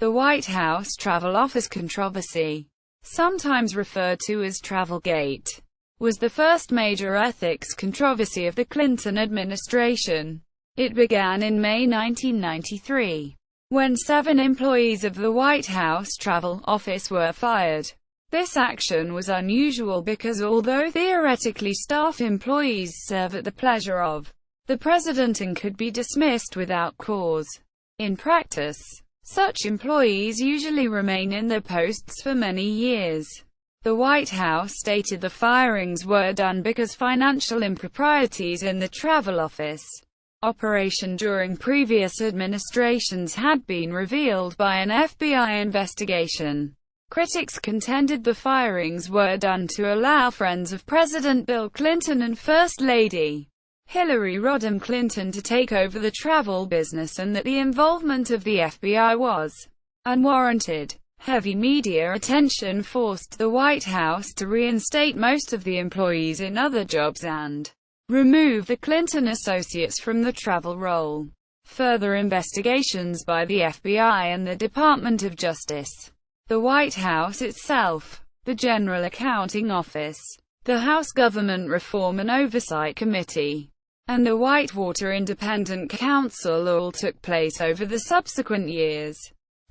The White House Travel Office controversy, sometimes referred to as Travelgate, was the first major ethics controversy of the Clinton administration. It began in May 1993, when 7 employees of the White House Travel Office were fired. This action was unusual because although theoretically staff employees serve at the pleasure of the president and could be dismissed without cause, in practice, such employees usually remain in their posts for many years. The White House stated the firings were done because financial improprieties in the travel office operation during previous administrations had been revealed by an FBI investigation. Critics contended the firings were done to allow friends of President Bill Clinton and First Lady Hillary Rodham Clinton to take over the travel business and that the involvement of the FBI was unwarranted. Heavy media attention forced the White House to reinstate most of the employees in other jobs and remove the Clinton associates from the travel role. Further investigations by the FBI and the Department of Justice, the White House itself, the General Accounting Office, the House Government Reform and Oversight Committee, and the Whitewater Independent Counsel all took place over the subsequent years.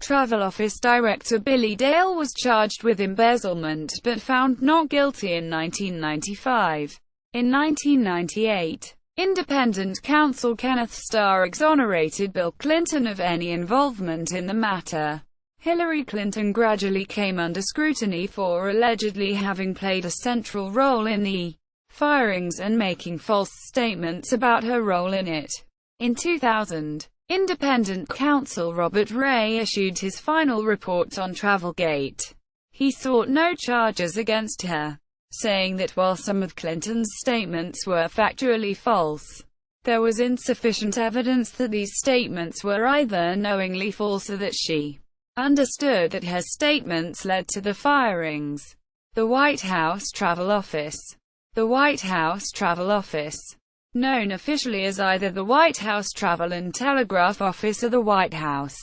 Travel Office Director Billy Dale was charged with embezzlement but found not guilty in 1995. In 1998, independent counsel Kenneth Starr exonerated Bill Clinton of any involvement in the matter. Hillary Clinton gradually came under scrutiny for allegedly having played a central role in the firings and making false statements about her role in it. In 2000, independent counsel Robert Ray issued his final report on Travelgate. He sought no charges against her, saying that while some of Clinton's statements were factually false, there was insufficient evidence that these statements were either knowingly false or that she understood that her statements led to the firings. The White House Travel Office. The White House Travel Office, known officially as either the White House Travel and Telegraph Office or the White House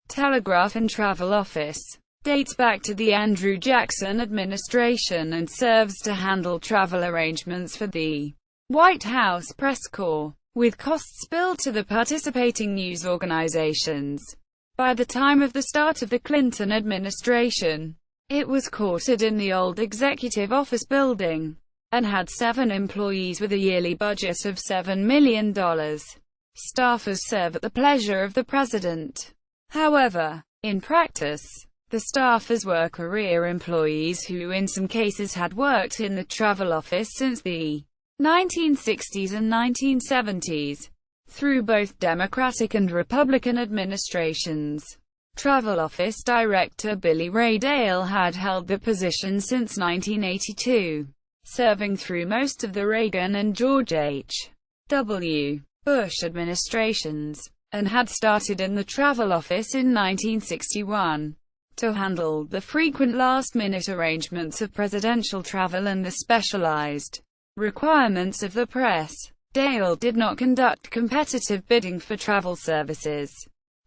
Telegraph and Travel Office, dates back to the Andrew Jackson administration and serves to handle travel arrangements for the White House press corps, with costs billed to the participating news organizations. By the time of the start of the Clinton administration, it was quartered in the old Executive Office building, and had 7 employees with a yearly budget of $7 million. Staffers serve at the pleasure of the president. However, in practice, the staffers were career employees who in some cases had worked in the travel office since the 1960s and 1970s, through both Democratic and Republican administrations. Travel Office Director Billy Ray Dale had held the position since 1982. Serving through most of the Reagan and George H.W. Bush administrations, and had started in the travel office in 1961 to handle the frequent last-minute arrangements of presidential travel and the specialized requirements of the press. Dale did not conduct competitive bidding for travel services,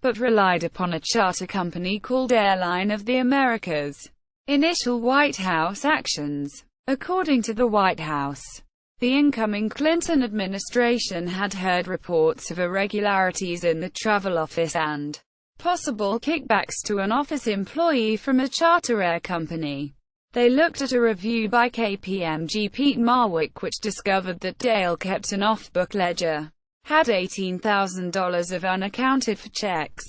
but relied upon a charter company called Airline of the Americas. Initial White House actions. According to the White House, the incoming Clinton administration had heard reports of irregularities in the travel office and possible kickbacks to an office employee from a charter air company. They looked at a review by KPMG Pete Marwick which discovered that Dale kept an off-book ledger, had $18,000 of unaccounted for checks,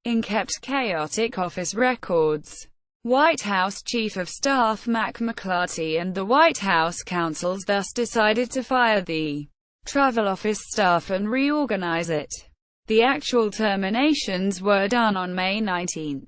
and kept chaotic office records. White House Chief of Staff Mac McClarty and the White House counsels thus decided to fire the travel office staff and reorganize it. The actual terminations were done on May 19,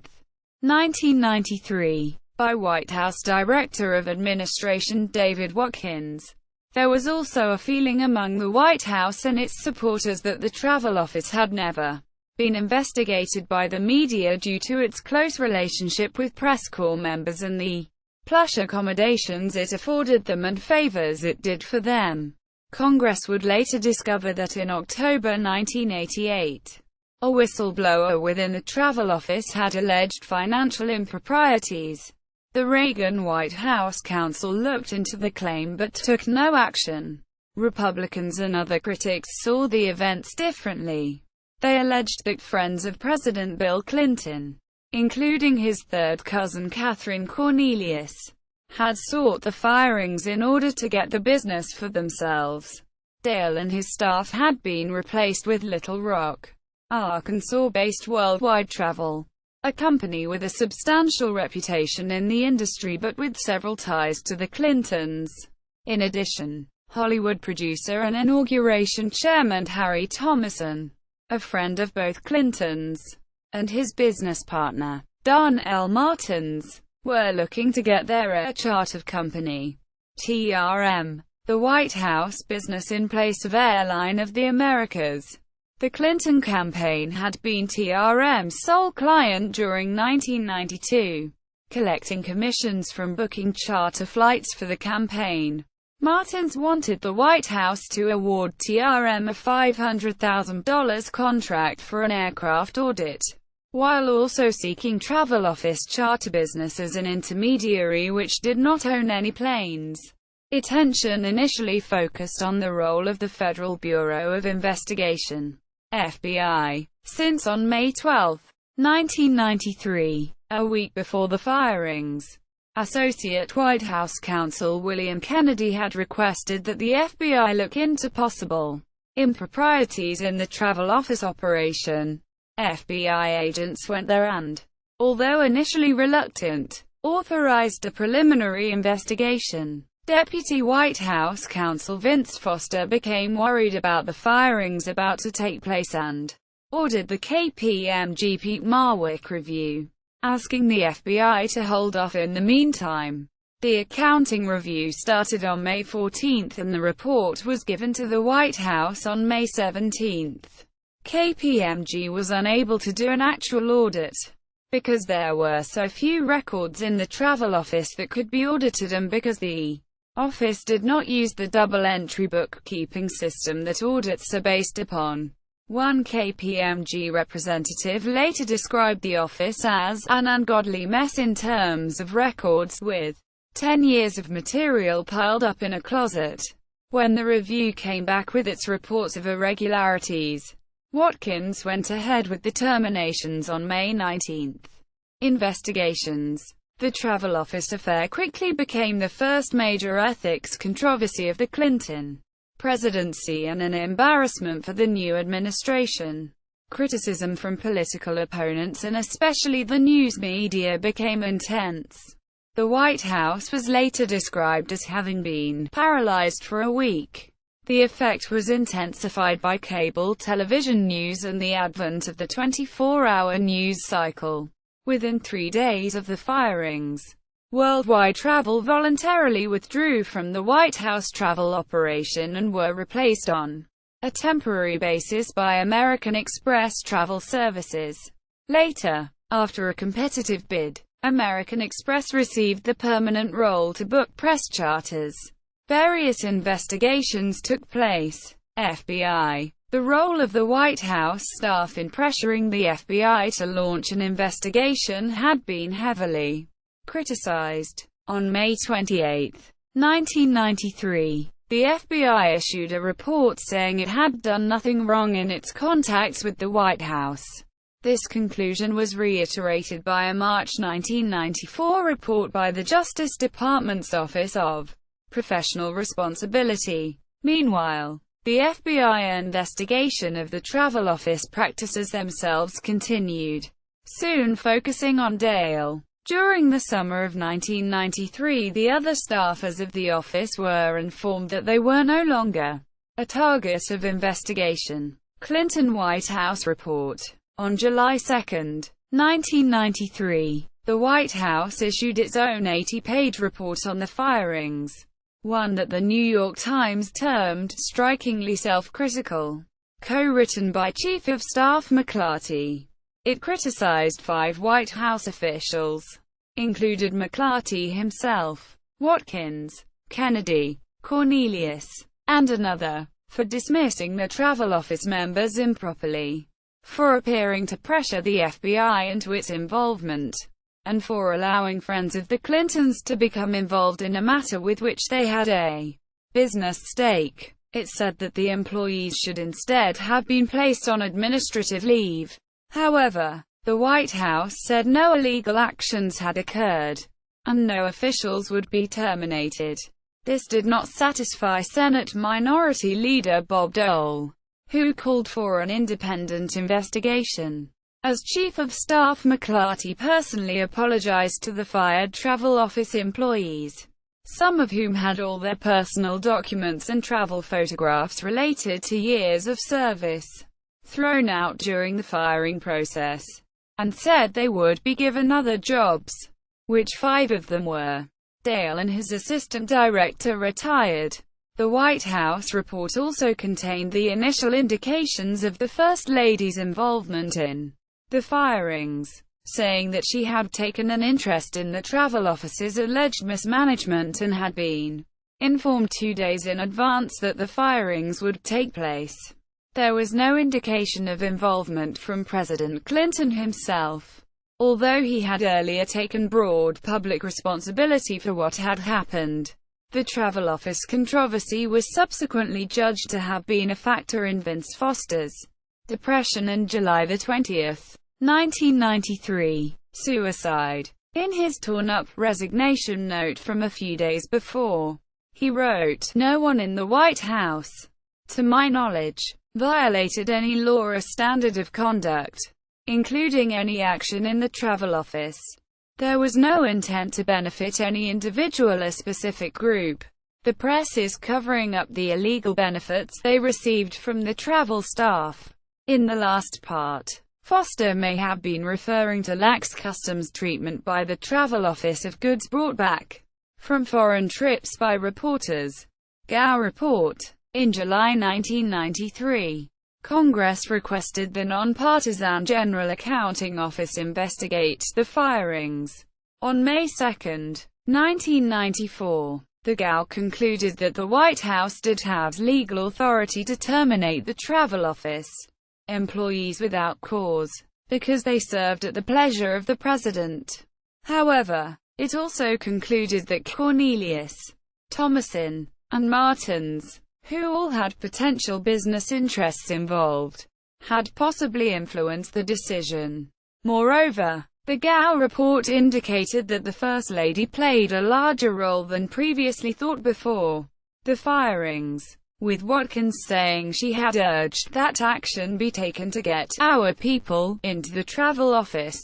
1993, by White House Director of Administration David Watkins. There was also a feeling among the White House and its supporters that the travel office had never been investigated by the media due to its close relationship with press corps members and the plush accommodations it afforded them and favors it did for them. Congress would later discover that in October 1988, A whistleblower within the travel office had alleged financial improprieties. The Reagan White House counsel looked into the claim but took no action. Republicans and other critics saw the events differently. They alleged that friends of President Bill Clinton, including his third cousin Catherine Cornelius, had sought the firings in order to get the business for themselves. Dale and his staff had been replaced with Little Rock, Arkansas-based Worldwide Travel, a company with a substantial reputation in the industry but with several ties to the Clintons. In addition, Hollywood producer and inauguration chairman Harry Thomason, a friend of both Clintons, and his business partner, Don L. Martins, were looking to get their air charter company, TRM, the White House business in place of Airline of the Americas. The Clinton campaign had been TRM's sole client during 1992, collecting commissions from booking charter flights for the campaign. Martins wanted the White House to award TRM a $500,000 contract for an aircraft audit, while also seeking travel office charter business as an intermediary which did not own any planes. Attention initially focused on the role of the Federal Bureau of Investigation, FBI, since on May 12, 1993, a week before the firings, Associate White House counsel William Kennedy had requested that the FBI look into possible improprieties in the travel office operation. FBI agents went there and, although initially reluctant, authorized a preliminary investigation. Deputy White House counsel Vince Foster became worried about the firings about to take place and ordered the KPMG Pete Marwick review, asking the FBI to hold off in the meantime. The accounting review started on May 14 and the report was given to the White House on May 17. KPMG was unable to do an actual audit because there were so few records in the travel office that could be audited and because the office did not use the double-entry bookkeeping system that audits are based upon. One KPMG representative later described the office as an ungodly mess in terms of records, with 10 years of material piled up in a closet. When the review came back with its reports of irregularities, Watkins went ahead with determinations on May 19. Investigations. The travel office affair quickly became the first major ethics controversy of the Clinton presidency and an embarrassment for the new administration. Criticism from political opponents and especially the news media became intense. The White House was later described as having been paralyzed for a week. The effect was intensified by cable television news and the advent of the 24-hour news cycle. Within 3 days of the firings, Worldwide Travel voluntarily withdrew from the White House travel operation and were replaced on a temporary basis by American Express Travel Services. Later, after a competitive bid, American Express received the permanent role to book press charters. Various investigations took place. FBI. The role of the White House staff in pressuring the FBI to launch an investigation had been heavily criticized. On May 28, 1993, the FBI issued a report saying it had done nothing wrong in its contacts with the White House. This conclusion was reiterated by a March 1994 report by the Justice Department's Office of Professional Responsibility. Meanwhile, the FBI investigation of the travel office practices themselves continued, soon focusing on Dale. During the summer of 1993, the other staffers of the office were informed that they were no longer a target of investigation. Clinton White House report. On July 2, 1993, the White House issued its own 80-page report on the firings, one that the New York Times termed strikingly self-critical. Co-written by Chief of Staff McClarty, it criticized 5 White House officials, included McClarty himself, Watkins, Kennedy, Cornelius, and another, for dismissing the travel office members improperly. for appearing to pressure the FBI into its involvement, and for allowing friends of the Clintons to become involved in a matter with which they had a business stake. It said that the employees should instead have been placed on administrative leave. However, the White House said no illegal actions had occurred, and no officials would be terminated. This did not satisfy Senate Minority Leader Bob Dole, who called for an independent investigation. As Chief of Staff, McClarty personally apologized to the fired travel office employees, some of whom had all their personal documents and travel photographs related to years of service thrown out during the firing process, and said they would be given other jobs, which 5 of them were. Dale and his assistant director retired. The White House report also contained the initial indications of the First Lady's involvement in the firings, saying that she had taken an interest in the travel office's alleged mismanagement and had been informed 2 days in advance that the firings would take place. There was no indication of involvement from President Clinton himself, although he had earlier taken broad public responsibility for what had happened. The travel office controversy was subsequently judged to have been a factor in Vince Foster's depression and July 20, 1993, suicide. In his torn-up resignation note from a few days before, he wrote, "No one in the White House, to my knowledge, violated any law or standard of conduct, including any action in the travel office. There was no intent to benefit any individual or specific group. The press is covering up the illegal benefits they received from the travel staff." In the last part, Foster may have been referring to lax customs treatment by the travel office of goods brought back from foreign trips by reporters. Gao report. In July 1993, Congress requested the nonpartisan General Accounting Office investigate the firings. On May 2, 1994, the GAO concluded that the White House did have legal authority to terminate the travel office employees without cause, because they served at the pleasure of the president. However, it also concluded that Cornelius, Thomason, and Martins, who all had potential business interests involved, had possibly influenced the decision. Moreover, the GAO report indicated that the First Lady played a larger role than previously thought before the firings, with Watkins saying she had urged that action be taken to get "our people" into the travel office.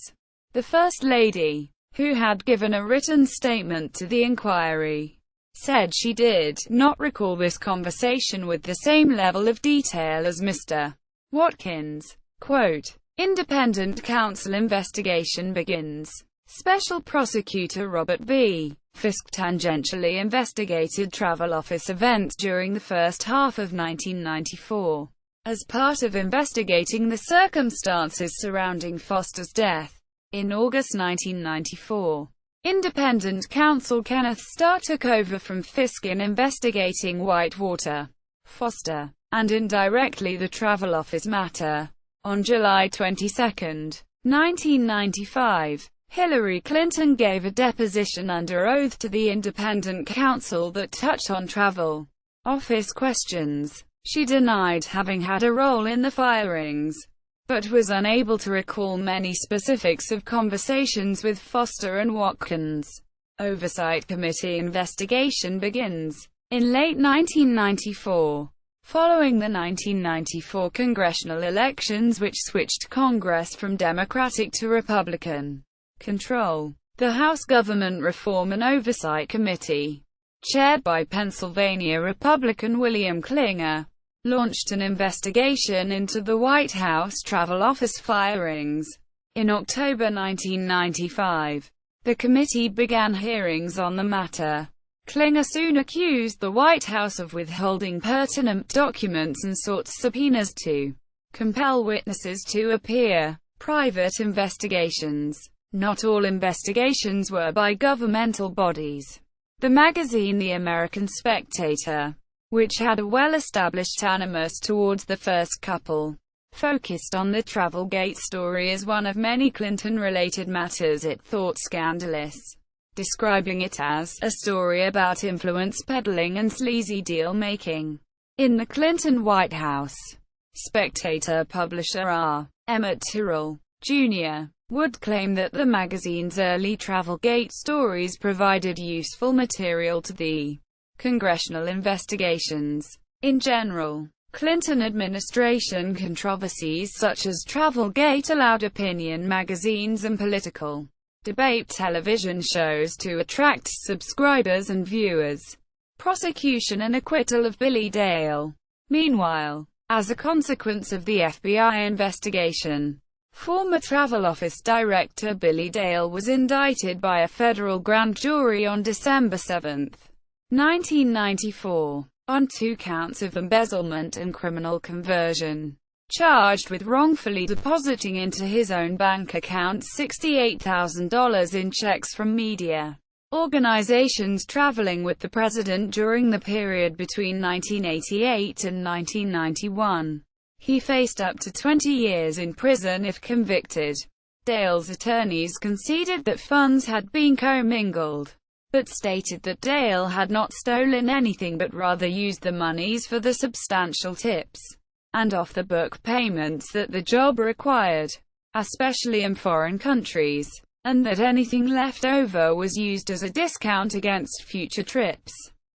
The First Lady, who had given a written statement to the inquiry, said she did not recall this conversation with the same level of detail as Mr. Watkins. Quote, "Independent counsel investigation begins. Special Prosecutor Robert B. Fisk tangentially investigated travel office events during the first half of 1994, as part of investigating the circumstances surrounding Foster's death. In August 1994, independent counsel Kenneth Starr took over from Fisk in investigating Whitewater, Foster, and indirectly the travel office matter. On July 22, 1995, Hillary Clinton gave a deposition under oath to the independent counsel that touched on travel office questions. She denied having had a role in the firings, but was unable to recall many specifics of conversations with Foster and Watkins. Oversight Committee investigation begins. In late 1994, following the 1994 congressional elections which switched Congress from Democratic to Republican control, the House Government Reform and Oversight Committee, chaired by Pennsylvania Republican William Klinger, launched an investigation into the White House travel office firings. In October 1995, the committee began hearings on the matter. Klinger soon accused the White House of withholding pertinent documents and sought subpoenas to compel witnesses to appear. Private investigations. Not all investigations were by governmental bodies. The magazine The American Spectator, which had a well-established animus towards the first couple, focused on the Travelgate story as one of many Clinton-related matters it thought scandalous, describing it as a story about influence peddling and sleazy deal-making in the Clinton White House. Spectator publisher R. Emmett Tyrrell, Jr. would claim that the magazine's early Travelgate stories provided useful material to the congressional investigations. In general, Clinton administration controversies such as Travelgate allowed opinion magazines and political debate television shows to attract subscribers and viewers. Prosecution and acquittal of Billy Dale. Meanwhile, as a consequence of the FBI investigation, former Travel Office Director Billy Dale was indicted by a federal grand jury on December 7, 1994, on 2 counts of embezzlement and criminal conversion, charged with wrongfully depositing into his own bank account $68,000 in checks from media organizations traveling with the president during the period between 1988 and 1991. He faced up to 20 years in prison if convicted. Dale's attorneys conceded that funds had been commingled, but stated that Dale had not stolen anything but rather used the monies for the substantial tips and off-the-book payments that the job required, especially in foreign countries, and that anything left over was used as a discount against future trips.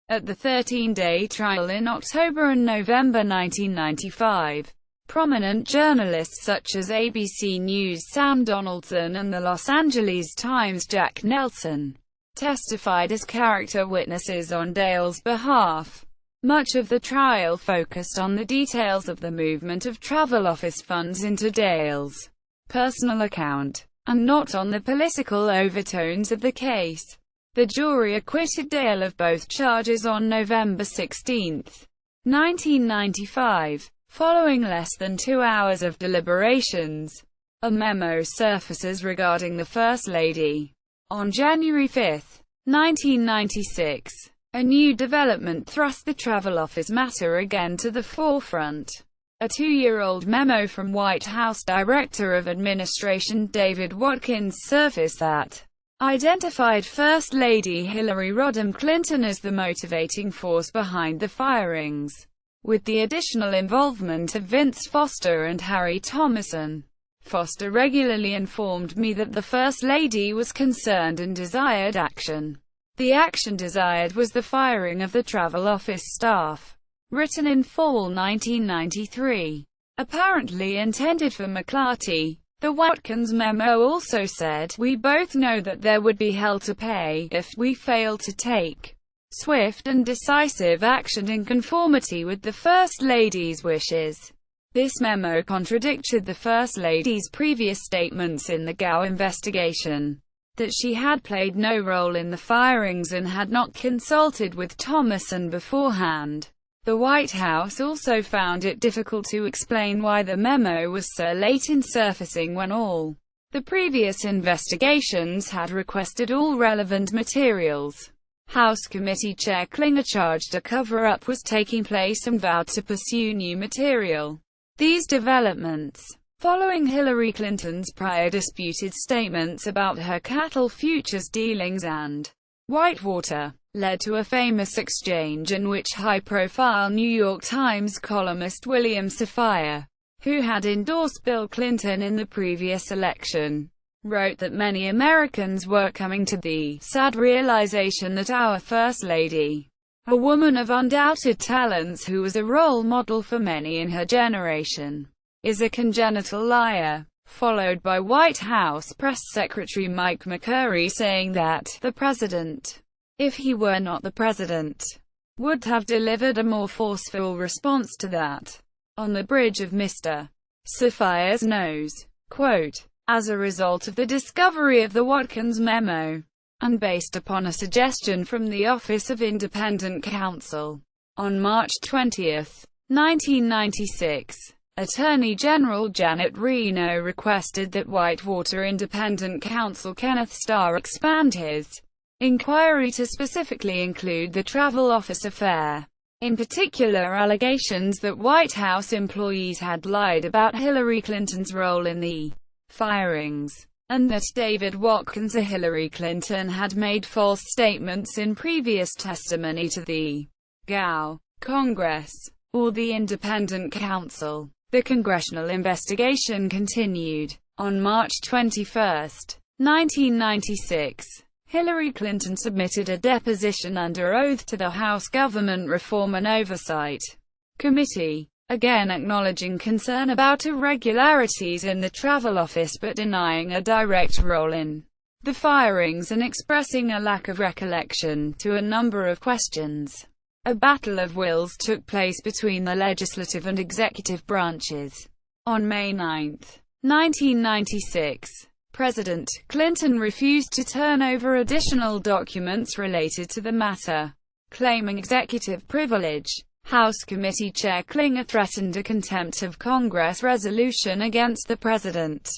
At the 13-day trial in October and November 1995, prominent journalists such as ABC News' Sam Donaldson and the Los Angeles Times' Jack Nelson testified as character witnesses on Dale's behalf. Much of the trial focused on the details of the movement of Travel Office funds into Dale's personal account, and not on the political overtones of the case. The jury acquitted Dale of both charges on November 16, 1995. Following less than 2 hours of deliberations, a memo surfaces regarding the First Lady. On January 5, 1996, a new development thrust the Travel Office matter again to the forefront. A 2-year-old memo from White House Director of Administration David Watkins surfaced that identified First Lady Hillary Rodham Clinton as the motivating force behind the firings, with the additional involvement of Vince Foster and Harry Thomason. Foster regularly informed me that the First Lady was concerned and desired action. The action desired was the firing of the Travel Office staff. Written in fall 1993. Apparently intended for McClarty, the Watkins memo also said, "We both know that there would be hell to pay if we fail to take swift and decisive action in conformity with the First Lady's wishes." This memo contradicted the First Lady's previous statements in the Gao investigation, that she had played no role in the firings and had not consulted with Thomason beforehand. The White House also found it difficult to explain why the memo was so late in surfacing when all the previous investigations had requested all relevant materials. House Committee Chair Klinger charged a cover-up was taking place and vowed to pursue new material. These developments, following Hillary Clinton's prior disputed statements about her cattle futures dealings and Whitewater, led to a famous exchange in which high-profile New York Times columnist William Safire, who had endorsed Bill Clinton in the previous election, wrote that many Americans were coming to the sad realization that our First Lady, a woman of undoubted talents who was a role model for many in her generation, is a congenital liar, followed by White House Press Secretary Mike McCurry saying that the president, if he were not the president, would have delivered a more forceful response to that. On the bridge of Mr. Safire's nose. Quote, as a result of the discovery of the Watkins memo, and based upon a suggestion from the Office of Independent Counsel, on March 20, 1996, Attorney General Janet Reno requested that Whitewater Independent Counsel Kenneth Starr expand his inquiry to specifically include the Travel Office affair. In particular, allegations that White House employees had lied about Hillary Clinton's role in the firings, and that David Watkins of Hillary Clinton had made false statements in previous testimony to the GAO, Congress, or the Independent Counsel. The congressional investigation continued. On March 21, 1996, Hillary Clinton submitted a deposition under oath to the House Government Reform and Oversight Committee, again acknowledging concern about irregularities in the travel office but denying a direct role in the firings and expressing a lack of recollection to a number of questions. A battle of wills took place between the legislative and executive branches. On May 9, 1996, President Clinton refused to turn over additional documents related to the matter, claiming executive privilege. House Committee Chair Klinger threatened a contempt of Congress resolution against the president,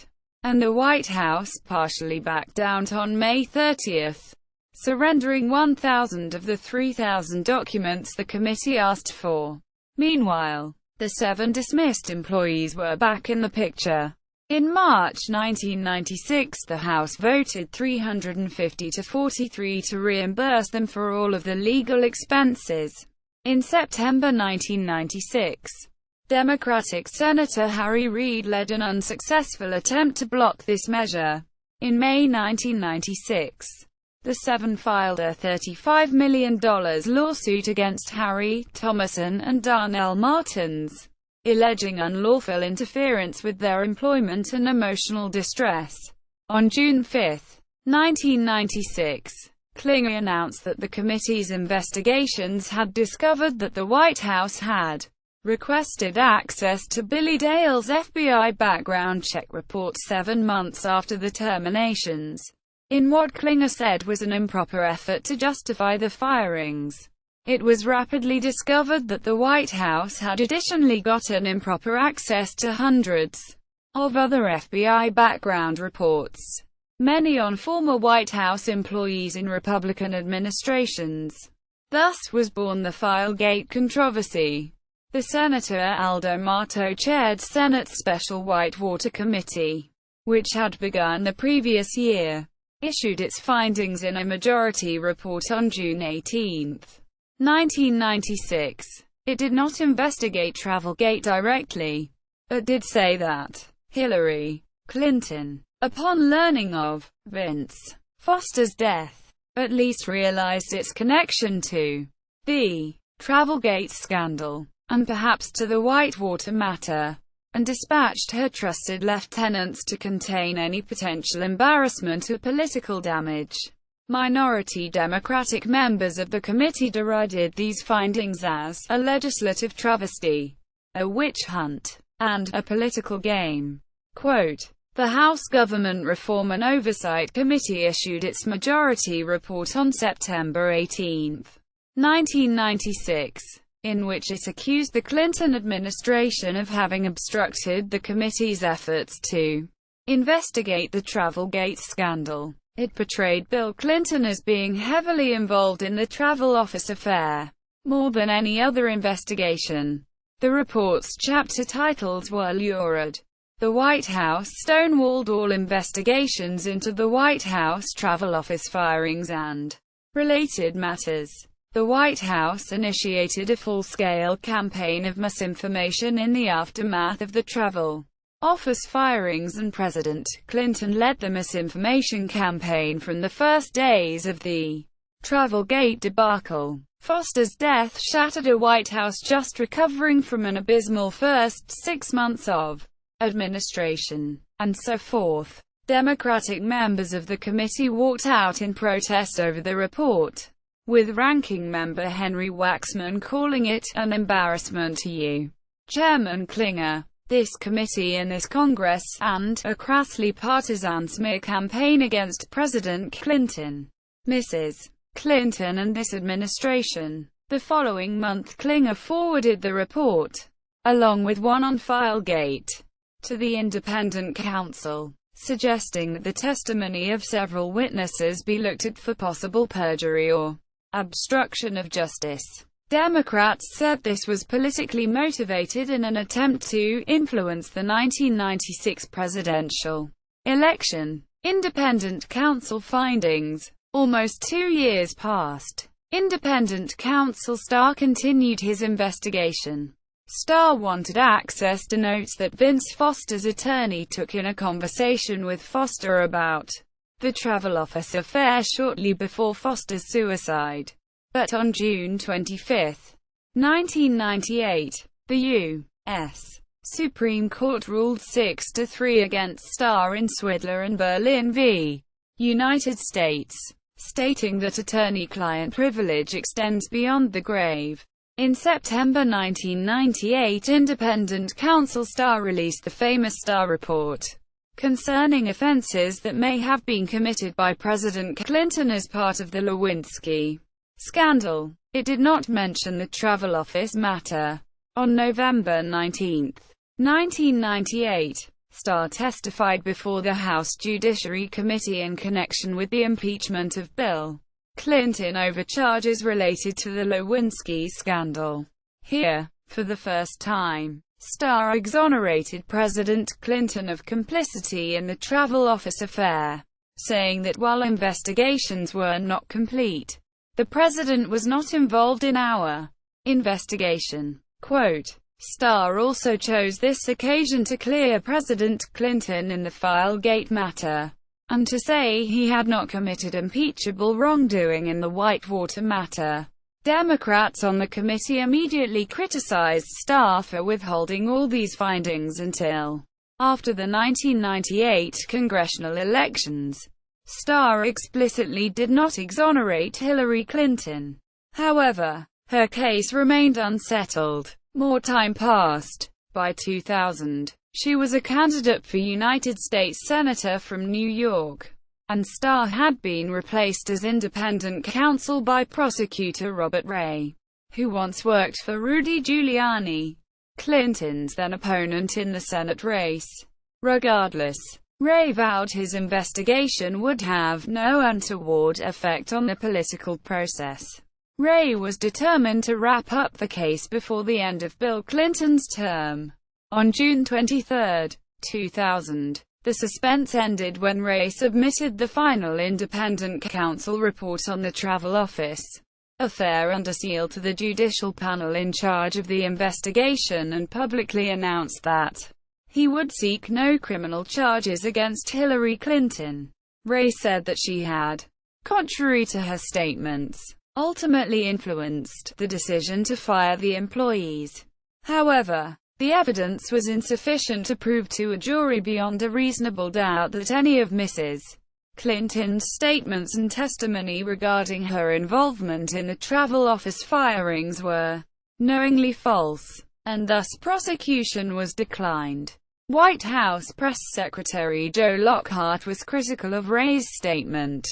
and the White House partially backed down on May 30, surrendering 1,000 of the 3,000 documents the committee asked for. Meanwhile, the 7 dismissed employees were back in the picture. In March 1996, the House voted 350 to 43 to reimburse them for all of the legal expenses. In September 1996, Democratic Senator Harry Reid led an unsuccessful attempt to block this measure. In May 1996, the 7 filed a $35 million lawsuit against Harry, Thomason, and Darnell Martins, alleging unlawful interference with their employment and emotional distress. On June 5, 1996, Klinger announced that the committee's investigations had discovered that the White House had requested access to Billy Dale's FBI background check report 7 months after the terminations, in what Klinger said was an improper effort to justify the firings. It was rapidly discovered that the White House had additionally gotten improper access to hundreds of other FBI background reports, many on former White House employees in Republican administrations. Thus was born the Travelgate controversy. The Senator Al D'Amato chaired Senate's Special Whitewater Committee, which had begun the previous year, issued its findings in a majority report on June 18, 1996. It did not investigate Travelgate directly, but did say that Hillary Clinton, upon learning of Vince Foster's death, at least realized its connection to the Travelgate scandal, and perhaps to the Whitewater matter, and dispatched her trusted lieutenants to contain any potential embarrassment or political damage. Minority Democratic members of the committee derided these findings as a legislative travesty, a witch hunt, and a political game. Quote, the House Government Reform and Oversight Committee issued its majority report on September 18, 1996, in which it accused the Clinton administration of having obstructed the committee's efforts to investigate the Travelgate scandal. It portrayed Bill Clinton as being heavily involved in the travel office affair, more than any other investigation. The report's chapter titles were lurid. The White House stonewalled all investigations into the White House travel office firings and related matters. The White House initiated a full-scale campaign of misinformation in the aftermath of the travel office firings, and President Clinton led the misinformation campaign from the first days of the Travelgate debacle. Foster's death shattered a White House just recovering from an abysmal first 6 months of administration, and so forth. Democratic members of the committee walked out in protest over the report, with ranking member Henry Waxman calling it an embarrassment to you, Chairman Klinger, this committee and this Congress, and a crassly partisan smear campaign against President Clinton, Mrs. Clinton, and this administration. The following month, Klinger forwarded the report, along with one on Travelgate, to the Independent Counsel, suggesting that the testimony of several witnesses be looked at for possible perjury or obstruction of justice. Democrats said this was politically motivated in an attempt to influence the 1996 presidential election. Independent counsel findings. Almost 2 years passed. Independent counsel Starr continued his investigation. Starr wanted access to notes that Vince Foster's attorney took in a conversation with Foster about the travel office affair shortly before Foster's suicide. But on June 25, 1998, the U.S. Supreme Court ruled 6-3 against Starr in Swidler and Berlin v. United States, stating that attorney-client privilege extends beyond the grave. In September 1998, independent counsel Starr released the famous Starr Report concerning offenses that may have been committed by President Clinton as part of the Lewinsky scandal. It did not mention the travel office matter. On November 19, 1998, Starr testified before the House Judiciary Committee in connection with the impeachment of Bill Clinton over charges related to the Lewinsky scandal. Here, for the first time, Starr exonerated President Clinton of complicity in the travel office affair, saying that while investigations were not complete, the president was not involved in our investigation. Quote, Starr also chose this occasion to clear President Clinton in the Travelgate matter, and to say he had not committed impeachable wrongdoing in the Whitewater matter. Democrats on the committee immediately criticized Starr for withholding all these findings until after the 1998 congressional elections. Starr explicitly did not exonerate Hillary Clinton. However, her case remained unsettled. More time passed. By 2000, she was a candidate for United States Senator from New York, and Starr had been replaced as independent counsel by prosecutor Robert Ray, who once worked for Rudy Giuliani, Clinton's then opponent in the Senate race. Regardless, Ray vowed his investigation would have no untoward effect on the political process. Ray was determined to wrap up the case before the end of Bill Clinton's term. On June 23, 2000, the suspense ended when Ray submitted the final independent counsel report on the travel office affair under seal to the judicial panel in charge of the investigation and publicly announced that he would seek no criminal charges against Hillary Clinton. Ray said that she had, contrary to her statements, ultimately influenced the decision to fire the employees. However, the evidence was insufficient to prove to a jury beyond a reasonable doubt that any of Mrs. Clinton's statements and testimony regarding her involvement in the travel office firings were knowingly false, and thus prosecution was declined. White House Press Secretary Joe Lockhart was critical of Ray's statement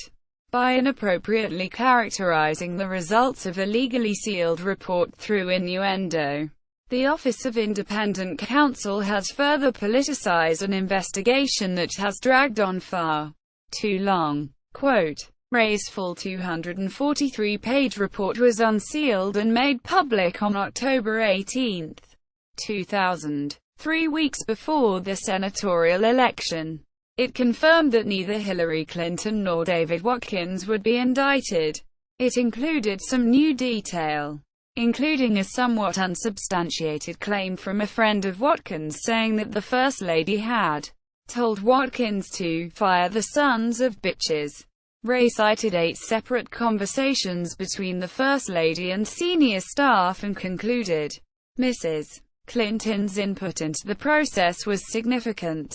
by inappropriately characterizing the results of a legally sealed report through innuendo. The Office of Independent Counsel has further politicized an investigation that has dragged on far too long. Quote, Ray's full 243-page report was unsealed and made public on October 18, 2000, 3 weeks before the senatorial election. It confirmed that neither Hillary Clinton nor David Watkins would be indicted. It included some new detail, including a somewhat unsubstantiated claim from a friend of Watkins saying that the First Lady had told Watkins to fire the sons of bitches. Ray cited 8 separate conversations between the First Lady and senior staff and concluded, Mrs. Clinton's input into the process was significant,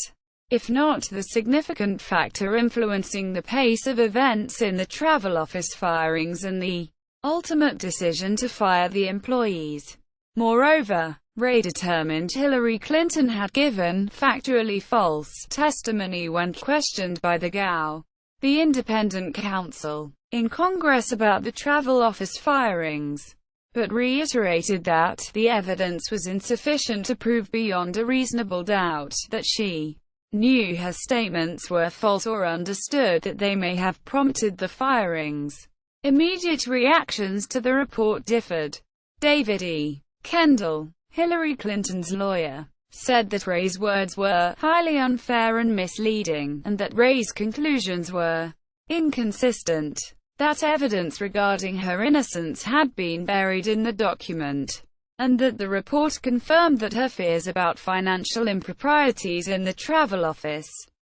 if not the significant factor influencing the pace of events in the travel office firings and the ultimate decision to fire the employees. Moreover, Ray determined Hillary Clinton had given factually false testimony when questioned by the GAO, the independent counsel, in Congress about the travel office firings, but reiterated that the evidence was insufficient to prove beyond a reasonable doubt that she knew her statements were false or understood that they may have prompted the firings. Immediate reactions to the report differed. David E. Kendall, Hillary Clinton's lawyer, said that Ray's words were highly unfair and misleading, and that Ray's conclusions were inconsistent, that evidence regarding her innocence had been buried in the document, and that the report confirmed that her fears about financial improprieties in the travel office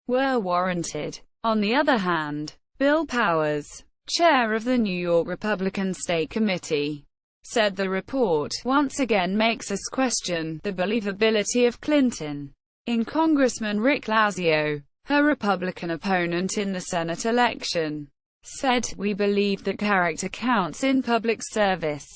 were warranted. On the other hand, Bill Powers, chair of the New York Republican State Committee, said the report once again makes us question the believability of Clinton. In Congressman Rick Lazio, her Republican opponent in the Senate election, said, "We believe that character counts in public service."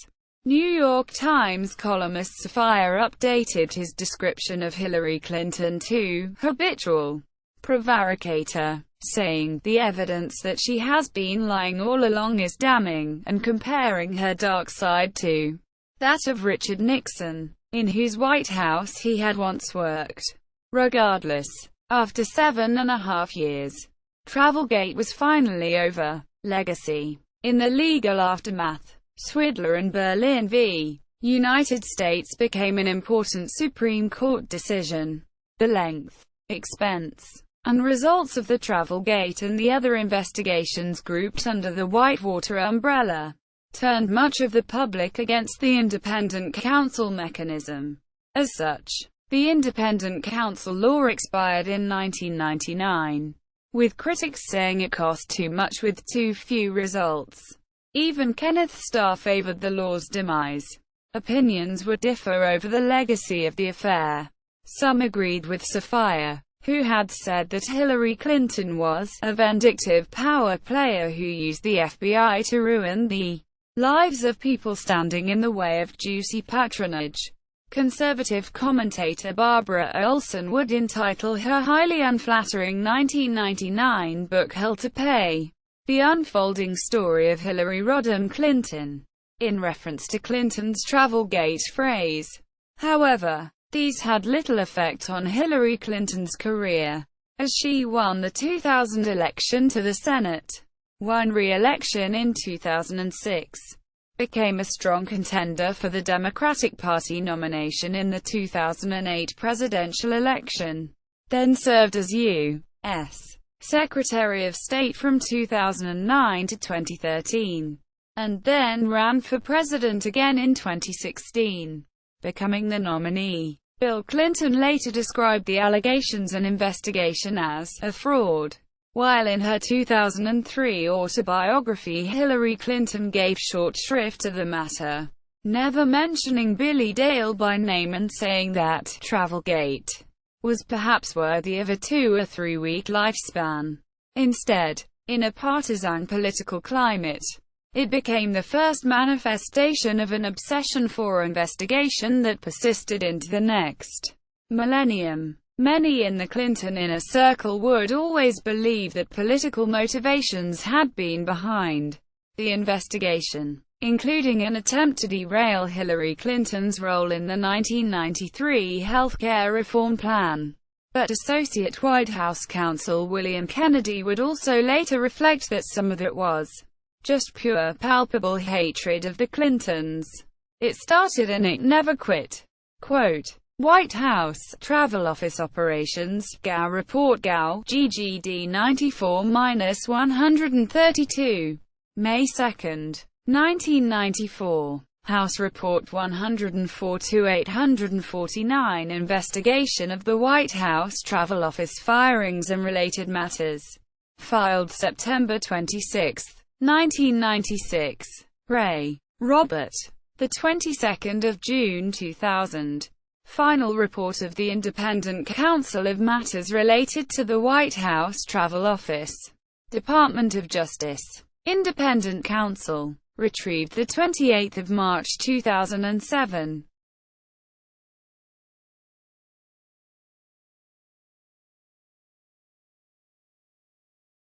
New York Times columnist Sapphire updated his description of Hillary Clinton to "habitual prevaricator," saying, "The evidence that she has been lying all along is damning," and comparing her dark side to that of Richard Nixon, in whose White House he had once worked. Regardless, after 7.5 years, Travelgate was finally over. Legacy. In the legal aftermath, Swidler and Berlin v. United States became an important Supreme Court decision. The length, expense, and results of the Travelgate and the other investigations grouped under the Whitewater umbrella turned much of the public against the independent counsel mechanism. As such, the independent counsel law expired in 1999, with critics saying it cost too much with too few results. Even Kenneth Starr favored the law's demise. Opinions would differ over the legacy of the affair. Some agreed with Sapphire, who had said that Hillary Clinton was a vindictive power player who used the FBI to ruin the lives of people standing in the way of juicy patronage. Conservative commentator Barbara Olson would entitle her highly unflattering 1999 book Hell to Pay, The Unfolding Story of Hillary Rodham Clinton, in reference to Clinton's Travelgate phrase. However, these had little effect on Hillary Clinton's career, as she won the 2000 election to the Senate, won re-election in 2006, became a strong contender for the Democratic Party nomination in the 2008 presidential election, then served as U.S. Secretary of State from 2009 to 2013, and then ran for president again in 2016, becoming the nominee. Bill Clinton later described the allegations and investigation as a fraud, while in her 2003 autobiography Hillary Clinton gave short shrift to the matter, never mentioning Billy Dale by name and saying that Travelgate was perhaps worthy of a 2 or 3 week lifespan. Instead, in a partisan political climate, it became the first manifestation of an obsession for investigation that persisted into the next millennium. Many in the Clinton inner circle would always believe that political motivations had been behind the investigation, including an attempt to derail Hillary Clinton's role in the 1993 healthcare reform plan. But Associate White House counsel William Kennedy would also later reflect that some of it was just pure, palpable hatred of the Clintons. It started and it never quit. Quote, White House, Travel Office Operations, GAO Report GAO, GGD 94-132. May 2, 1994. House Report 104-849 Investigation of the White House Travel Office Firings and Related Matters. Filed September 26, 1996. Ray, Robert. The 22nd of June 2000. Final report of the Independent Counsel of Matters Related to the White House Travel Office. Department of Justice. Independent Counsel. Retrieved 28 March 2007.